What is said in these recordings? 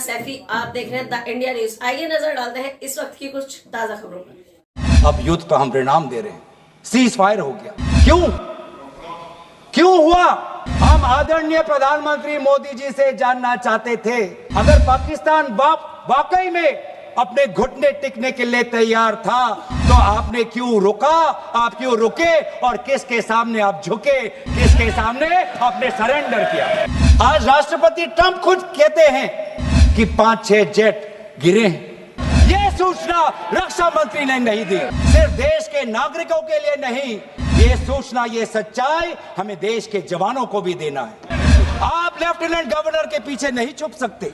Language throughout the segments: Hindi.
सैफी, आप देख रहे हैं द इंडिया न्यूज। आइए नजर डालते हैं इस वक्त की कुछ ताजा खबरों पर। अब युद्ध का हम परिणाम दे रहे हैं। सीज फायर हो गया। क्यों हुआ? हम आदरणीय प्रधानमंत्री मोदी जी से जानना चाहते थे, अगर पाकिस्तान वाकई में अपने घुटने टिकने के लिए तैयार था तो आपने क्यों रुका? आप क्यों रुके और किसके सामने आप झुके? किसके सामने आपने सरेंडर किया? आज राष्ट्रपति ट्रंप खुद कहते हैं कि 5-6 जेट गिरे हैं। यह सूचना रक्षा मंत्री ने नहीं दी। सिर्फ देश के नागरिकों के लिए नहीं, ये सूचना, ये सच्चाई हमें देश के जवानों को भी देना है। आप लेफ्टिनेंट गवर्नर के पीछे नहीं छुप सकते।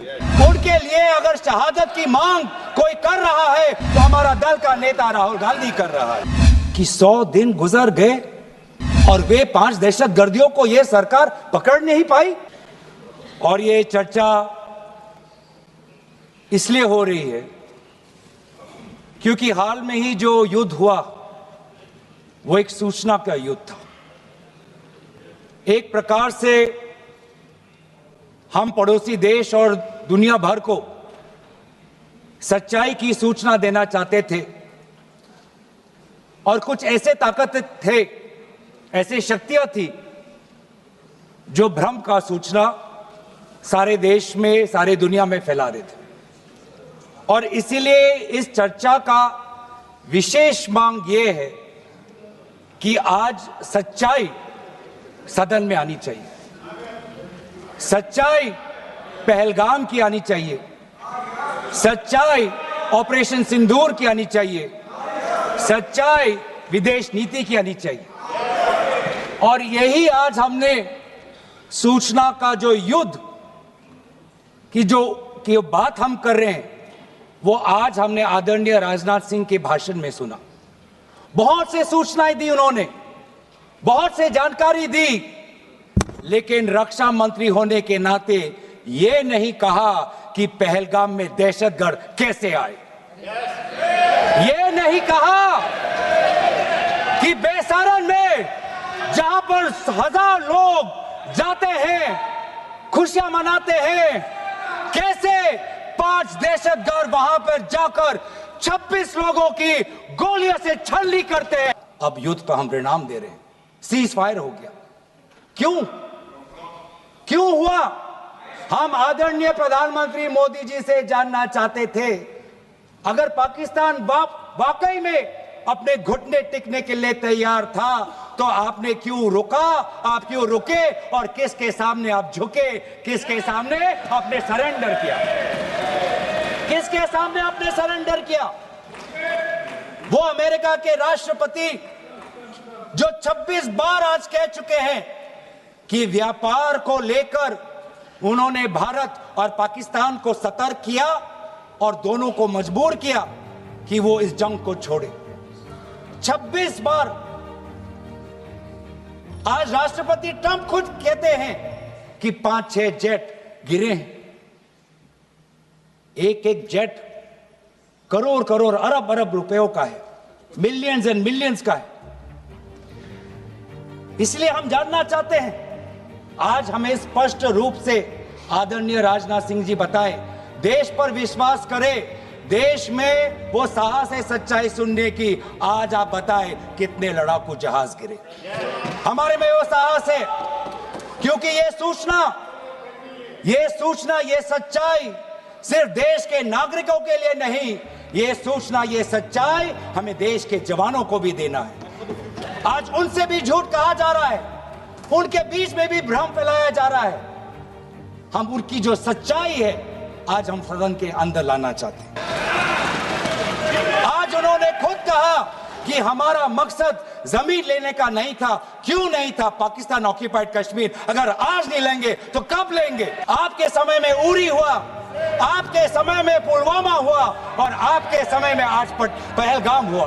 उनके लिए अगर शहादत की मांग कोई कर रहा है तो हमारा दल का नेता राहुल गांधी कर रहा है कि 100 दिन गुजर गए और वे 5 दहशतगर्दियों को यह सरकार पकड़ नहीं पाई। और ये चर्चा इसलिए हो रही है क्योंकि हाल में ही जो युद्ध हुआ वो एक सूचना का युद्ध था। एक प्रकार से हम पड़ोसी देश और दुनिया भर को सच्चाई की सूचना देना चाहते थे और कुछ ऐसे ताकत थे, ऐसी शक्तियां थी जो भ्रम का सूचना सारे देश में, सारे दुनिया में फैला रहे थे। और इसीलिए इस चर्चा का विशेष मांग यह है कि आज सच्चाई सदन में आनी चाहिए। सच्चाई पहलगाम की आनी चाहिए। सच्चाई ऑपरेशन सिंदूर की आनी चाहिए। सच्चाई विदेश नीति की आनी चाहिए। और यही आज हमने सूचना का जो युद्ध की बात हम कर रहे हैं, वो आज हमने आदरणीय राजनाथ सिंह के भाषण में सुना। बहुत से सूचनाएं दी उन्होंने, बहुत से जानकारी दी, लेकिन रक्षा मंत्री होने के नाते ये नहीं कहा कि पहलगाम में दहशतगर्द कैसे आए। ये नहीं कहा कि बेसारन में जहां पर 1000 लोग जाते हैं, खुशियां मनाते हैं, कैसे 5 दहशतगर्द वहां पर जाकर 26 लोगों की गोलियों से छलनी करते हैं। अब युद्ध का हम परिणाम दे रहे हैं। सीज फायर हो गया। क्यों हुआ? हम आदरणीय प्रधानमंत्री मोदी जी से जानना चाहते थे, अगर पाकिस्तान वाकई में अपने घुटने टिकने के लिए तैयार था तो आपने क्यों रुका? आप क्यों रुके और किसके सामने आप झुके? किसके सामने आपने सरेंडर किया? किसके सामने आपने सरेंडर किया? वो अमेरिका के राष्ट्रपति जो 26 बार आज कह चुके हैं कि व्यापार को लेकर उन्होंने भारत और पाकिस्तान को सतर्क किया और दोनों को मजबूर किया कि वो इस जंग को छोड़े। 26 बार। आज राष्ट्रपति ट्रंप खुद कहते हैं कि 5-6 जेट गिरे हैं। एक जेट करोड़ अरब रुपयों का है, मिलियंस एंड मिलियंस का है। इसलिए हम जानना चाहते हैं, आज हमें स्पष्ट रूप से आदरणीय राजनाथ सिंह जी बताएं, देश पर विश्वास करें, देश में वो साहस है सच्चाई सुनने की। आज आप बताएं कितने लड़ाकू जहाज गिरे? हमारे में वो साहस है क्योंकि ये सूचना, ये सच्चाई सिर्फ देश के नागरिकों के लिए नहीं, ये सूचना, ये सच्चाई हमें देश के जवानों को भी देना है। आज उनसे भी झूठ कहा जा रहा है, उनके बीच में भी भ्रम फैलाया जा रहा है। हम उनकी जो सच्चाई है आज हम सदन के अंदर लाना चाहते हैं। आज उन्होंने खुद कहा कि हमारा मकसद जमीन लेने का नहीं था। क्यों नहीं था? पाकिस्तान ऑक्यूपाइड कश्मीर अगर आज नहीं लेंगे तो कब लेंगे? आपके समय में उरी हुआ, आपके समय में पुलवामा हुआ और आपके समय में आज पहलगाम हुआ।